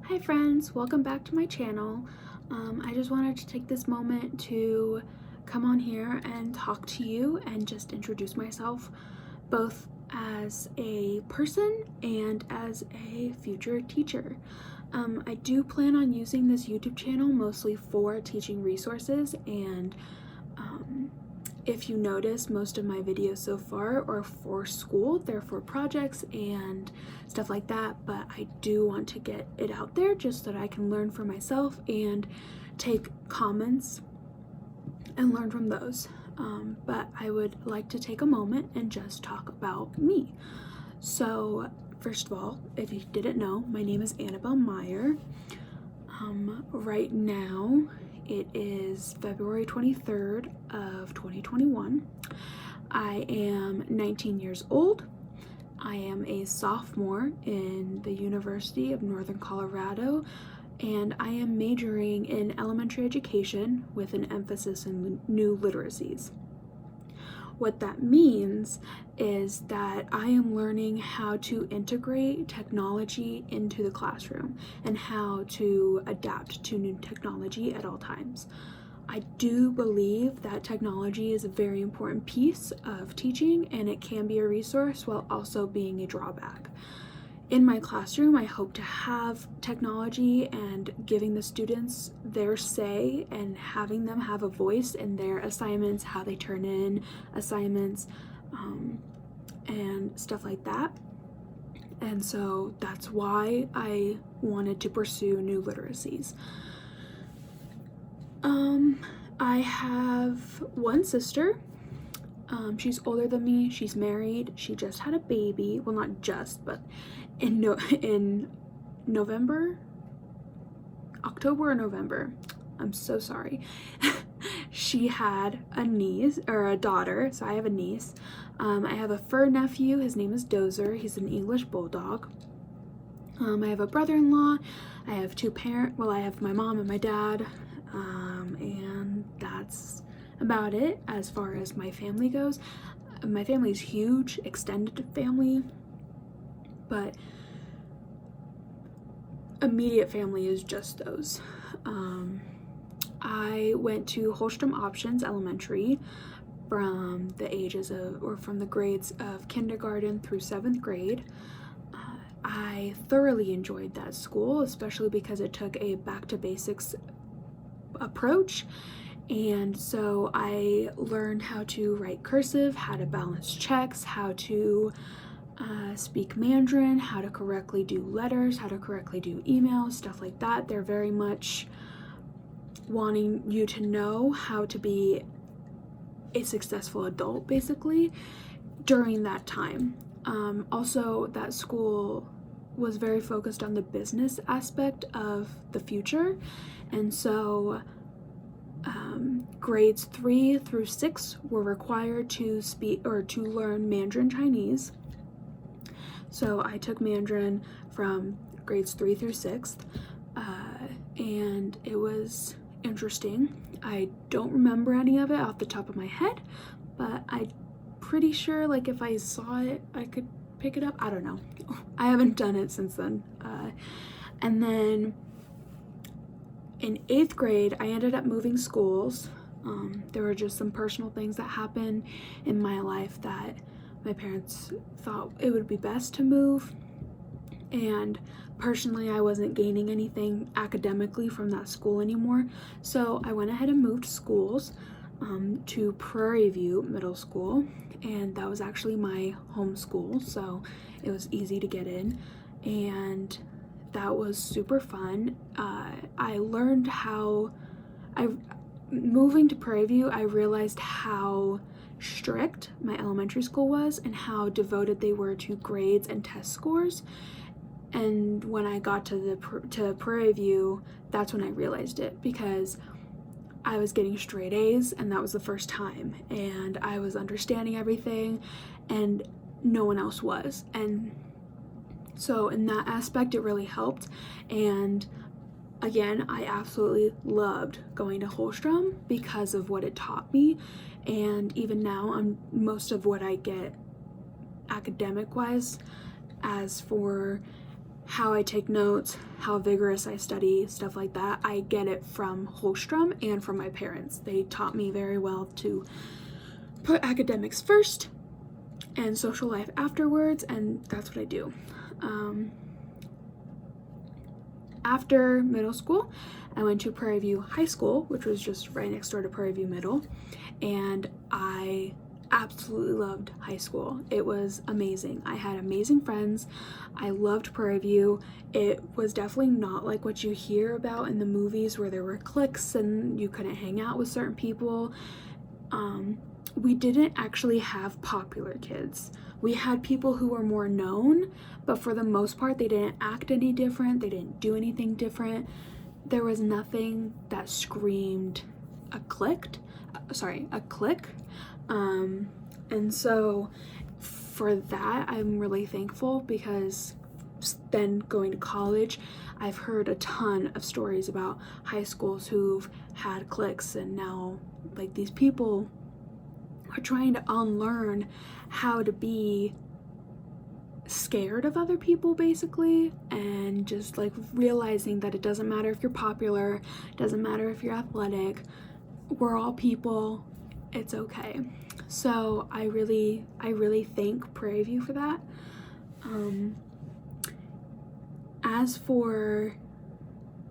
Hi friends, welcome back to my channel. I just wanted to take this moment to come on here and talk to you and just introduce myself both as a person and as a future teacher. I do plan on using this YouTube channel mostly for teaching resources, and if you notice, most of my videos so far are for school. They're for projects and stuff like that, but I do want to get it out there just so that I can learn for myself and take comments and learn from those. But I would like to take a moment and just talk about me. So first of all, if you didn't know, my name is Annabelle Meyer. Right now it is February 23rd of 2021. I am 19 years old. I am a sophomore in the University of Northern Colorado, and I am majoring in elementary education with an emphasis in new literacies. What that means is that I am learning how to integrate technology into the classroom and how to adapt to new technology at all times. I do believe that technology is a very important piece of teaching, and it can be a resource while also being a drawback. In my classroom, I hope to have technology and giving the students their say and having them have a voice in their assignments, how they turn in assignments, and stuff like that. And so that's why I wanted to pursue new literacies. I have one sister. She's older than me. She's married. She just had a baby. Well, not just, but in November, October or November. I'm so sorry. She had a niece or a daughter, so I have a niece. I have a fur nephew. His name is Dozer. He's an English bulldog. I have a brother-in-law. I have two parents. Well, I have my mom and my dad, and that's about it as far as my family goes. My family is huge, extended family, but immediate family is just those. I went to Holstrom Options Elementary from the grades of kindergarten through 7th grade. I thoroughly enjoyed that school, especially because it took a back to basics approach. And so I learned how to write cursive, how to balance checks, how to speak Mandarin, how to correctly do letters, how to correctly do emails, stuff like that. They're very much wanting you to know how to be a successful adult, basically, during that time. Also, that school was very focused on the business aspect of the future, and so grades 3 through 6 were required to speak or to learn Mandarin Chinese. So I took Mandarin from grades 3 through 6th, and it was interesting. I don't remember any of it off the top of my head, but I'm pretty sure, like, if I saw it, I could pick it up. I don't know. I haven't done it since then. And then in 8th grade, I ended up moving schools. There were just some personal things that happened in my life that my parents thought it would be best to move. And personally, I wasn't gaining anything academically from that school anymore. So I went ahead and moved schools to Prairie View Middle School. And that was actually my home school, so it was easy to get in. And that was super fun. I learned moving to Prairie View, I realized how strict my elementary school was and how devoted they were to grades and test scores. And when I got to Prairie View, that's when I realized it, because I was getting straight A's, and that was the first time, and I was understanding everything and no one else was. And so in that aspect, it really helped. And again, I absolutely loved going to Holstrom because of what it taught me. And even now, most of what I get academic wise, as for how I take notes, how vigorous I study, stuff like that, I get it from Holstrom and from my parents. They taught me very well to put academics first and social life afterwards, and that's what I do. After middle school, I went to Prairie View High School, which was just right next door to Prairie View Middle, and I absolutely loved high school. It was amazing. I had amazing friends. I loved Prairie View. It was definitely not like what you hear about in the movies where there were cliques and you couldn't hang out with certain people. We didn't actually have popular kids. We had people who were more known, but for the most part, they didn't act any different. They didn't do anything different. There was nothing that screamed a clique. And so for that, I'm really thankful, because then going to college, I've heard a ton of stories about high schools who've had cliques, and now like these people are trying to unlearn how to be scared of other people, basically, and just like realizing that it doesn't matter if you're popular, it doesn't matter if you're athletic, we're all people, it's okay. So I really thank Prairie View for that. As for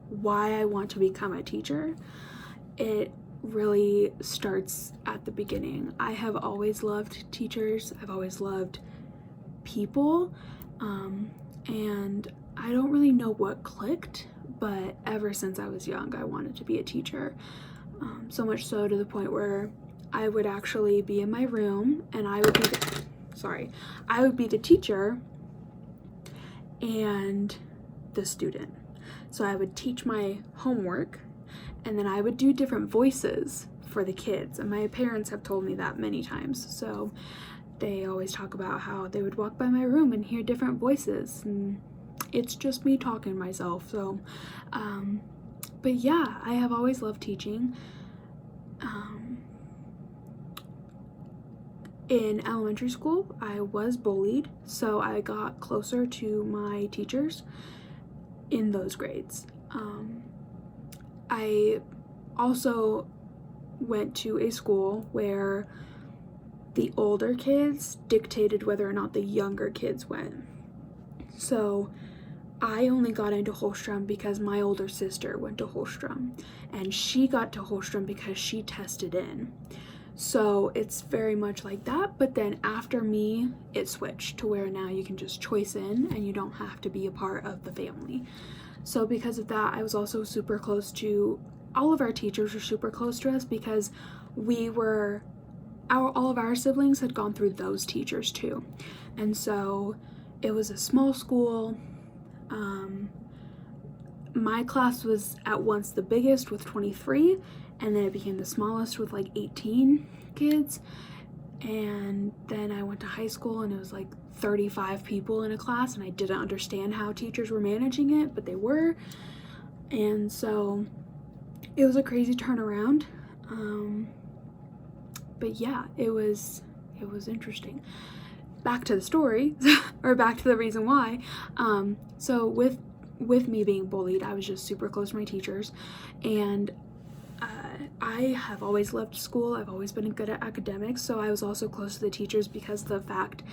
why I want to become a teacher, it really starts at the beginning. I have always loved teachers. I've always loved people, and I don't really know what clicked, but ever since I was young, I wanted to be a teacher. So much so to the point where I would actually be in my room and I would be the teacher and the student. So I would teach my homework, and then I would do different voices for the kids. And my parents have told me that many times. So they always talk about how they would walk by my room and hear different voices. And it's just me talking to myself. So, but yeah, I have always loved teaching. In elementary school, I was bullied, so I got closer to my teachers in those grades. I also went to a school where the older kids dictated whether or not the younger kids went. So I only got into Holstrom because my older sister went to Holstrom, and she got to Holstrom because she tested in. So it's very much like that, but then after me, it switched to where now you can just choice in and you don't have to be a part of the family. So because of that, I was also super close to, all of our teachers were super close to us, because all of our siblings had gone through those teachers too. And so it was a small school. My class was at once the biggest with 23, and then it became the smallest with like 18 kids. And then I went to high school and it was like 35 people in a class, and I didn't understand how teachers were managing it, but they were. And so it was a crazy turnaround. But yeah, it was interesting. Back to the story, or back to the reason why. So with me being bullied, I was just super close to my teachers, and I have always loved school. I've always been good at academics, so I was also close to the teachers because of the fact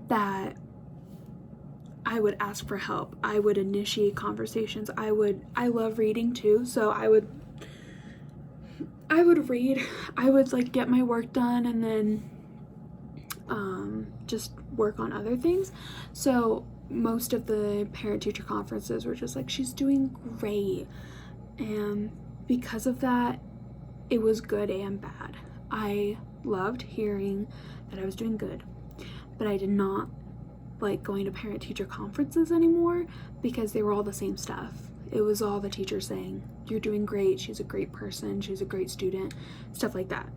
that I would ask for help. I would initiate conversations. I love reading too, so I would read. I would like get my work done and then just work on other things. So most of the parent-teacher conferences were just like, she's doing great. And because of that, it was good and bad. I loved hearing that I was doing good, but I did not like going to parent-teacher conferences anymore because they were all the same stuff. It was all the teachers saying, you're doing great, she's a great person, she's a great student, stuff like that.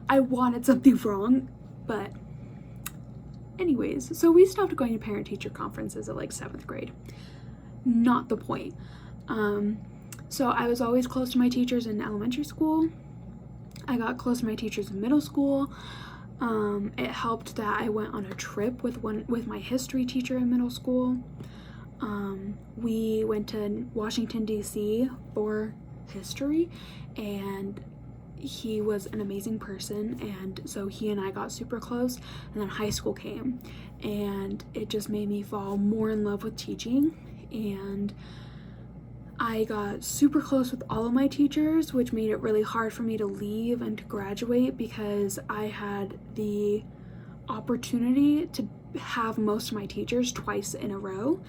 I wanted something wrong, but anyways, so we stopped going to parent-teacher conferences at like 7th grade. Not the point. So I was always close to my teachers in elementary school. I got close to my teachers in middle school. It helped that I went on a trip with my history teacher in middle school. We went to Washington, D.C. for history, and he was an amazing person, and so he and I got super close. And then high school came, and it just made me fall more in love with teaching, and I got super close with all of my teachers, which made it really hard for me to leave and to graduate, because I had the opportunity to have most of my teachers twice in a row,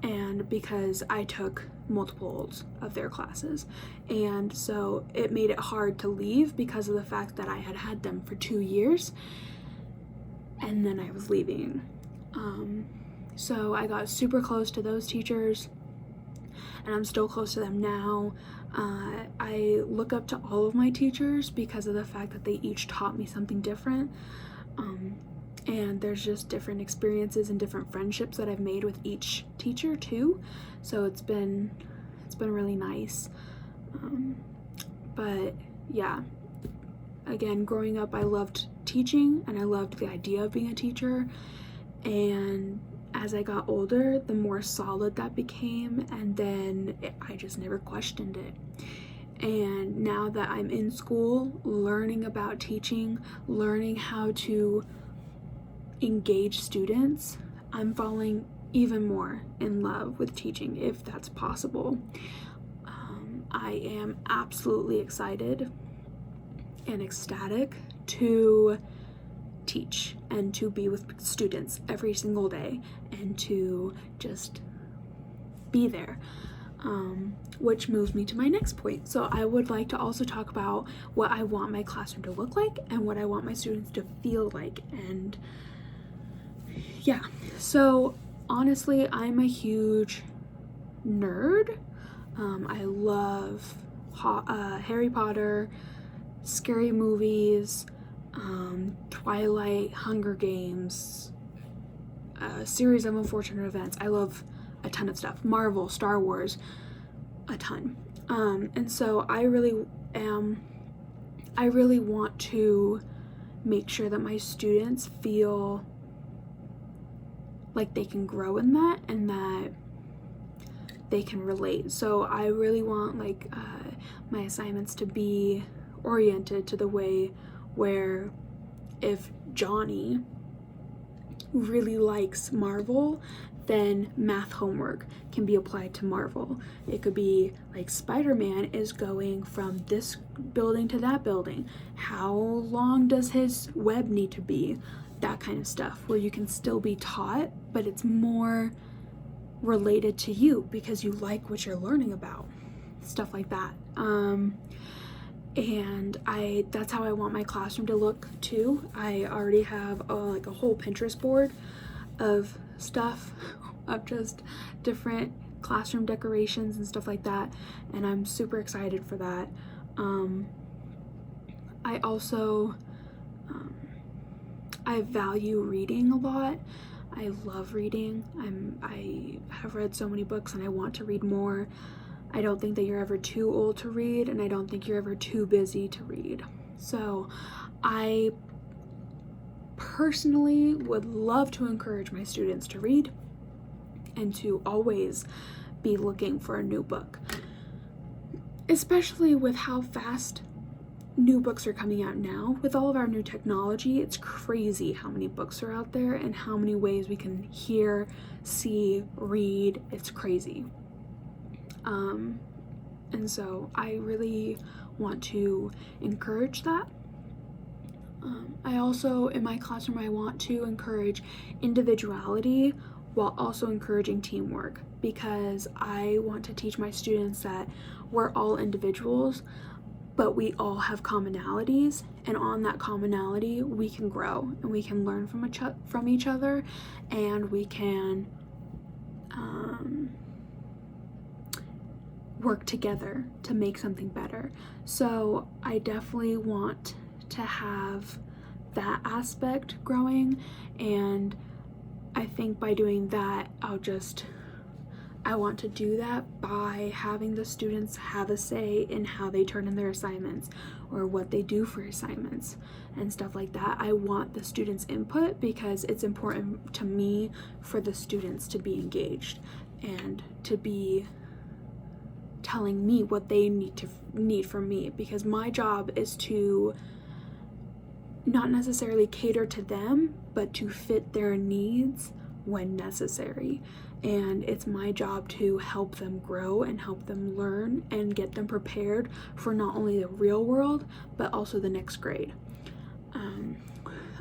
and because I took multiples of their classes, and so it made it hard to leave because of the fact that I had had them for 2 years and then I was leaving. So I got super close to those teachers, and I'm still close to them now. I look up to all of my teachers because of the fact that they each taught me something different, and there's just different experiences and different friendships that I've made with each teacher too, so it's been really nice. But yeah, again, growing up, I loved teaching and I loved the idea of being a teacher, and as I got older, the more solid that became, and then I just never questioned it. And now that I'm in school, learning about teaching, learning how to engage students, I'm falling even more in love with teaching, if that's possible. I am absolutely excited and ecstatic to teach and to be with students every single day and to just be there, which moves me to my next point. So I would like to also talk about what I want my classroom to look like and what I want my students to feel like. And yeah, so honestly, I'm a huge nerd. I love Harry Potter, scary movies, Twilight, Hunger Games, a series of unfortunate events. I love a ton of stuff. Marvel, Star Wars, a ton. And so I really want to make sure that my students feel like they can grow in that and that they can relate. So I really want my assignments to be oriented to the way where if Johnny really likes Marvel, then math homework can be applied to Marvel. It could be like Spider-Man is going from this building to that building. How long does his web need to be? That kind of stuff, where you can still be taught, but it's more related to you because you like what you're learning about. Stuff like that. And that's how I want my classroom to look too. I already have a whole Pinterest board of stuff, of just different classroom decorations and stuff like that, and I'm super excited for that. I also I value reading a lot. I love reading. I have read so many books and I want to read more. I don't think that you're ever too old to read, and I don't think you're ever too busy to read. So I personally would love to encourage my students to read and to always be looking for a new book, especially with how fast new books are coming out now. With all of our new technology, it's crazy how many books are out there and how many ways we can hear, see, read. It's crazy. And so I really want to encourage that. I also, in my classroom, I want to encourage individuality while also encouraging teamwork, because I want to teach my students that we're all individuals, but we all have commonalities, and on that commonality we can grow and we can learn from each other, and we can work together to make something better. So I definitely want to have that aspect growing, and I think by doing that I'll just I want to do that by having the students have a say in how they turn in their assignments or what they do for assignments and stuff like that. I want the students' input because it's important to me for the students to be engaged and to be telling me what they need from me, because my job is to not necessarily cater to them, but to fit their needs when necessary. And it's my job to help them grow and help them learn and get them prepared for not only the real world, but also the next grade.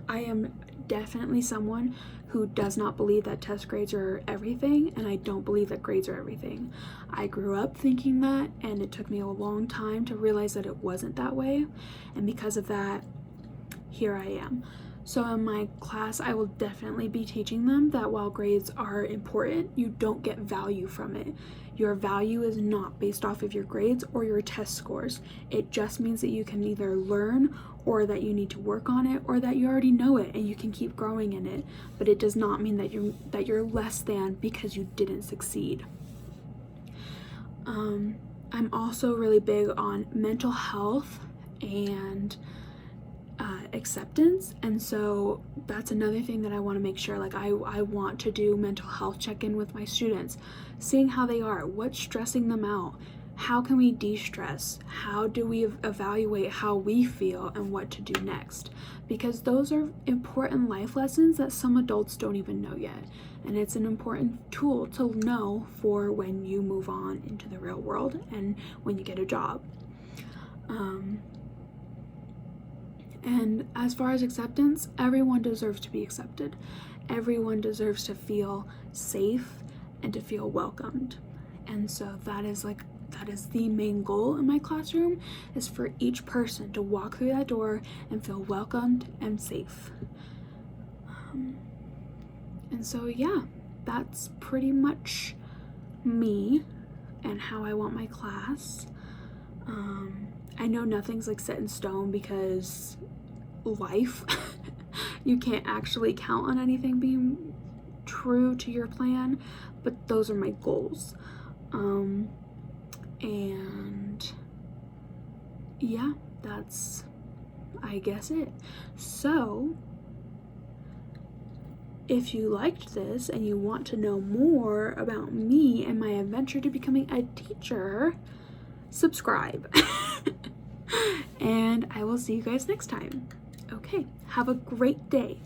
I am definitely someone who does not believe that test grades are everything, and I don't believe that grades are everything. I grew up thinking that, and it took me a long time to realize that it wasn't that way, and because of that, here I am. So in my class, I will definitely be teaching them that while grades are important, you don't get value from it. Your value is not based off of your grades or your test scores. It just means that you can either learn, or that you need to work on it, or that you already know it and you can keep growing in it. But it does not mean that you're less than because you didn't succeed. I'm also really big on mental health and acceptance, and so that's another thing that I want to make sure, like I want to do mental health check-in with my students, seeing how they are, what's stressing them out, how can we de-stress, how do we evaluate how we feel and what to do next, because those are important life lessons that some adults don't even know yet, and it's an important tool to know for when you move on into the real world and when you get a job. And as far as acceptance, everyone deserves to be accepted. Everyone deserves to feel safe and to feel welcomed. And so that is the main goal in my classroom, is for each person to walk through that door and feel welcomed and safe. And so yeah, that's pretty much me and how I want my class. I know nothing's like set in stone because life, you can't actually count on anything being true to your plan, but those are my goals. And yeah, that's, I guess, it. So if you liked this and you want to know more about me and my adventure to becoming a teacher, subscribe. And I will see you guys next time. Okay, have a great day.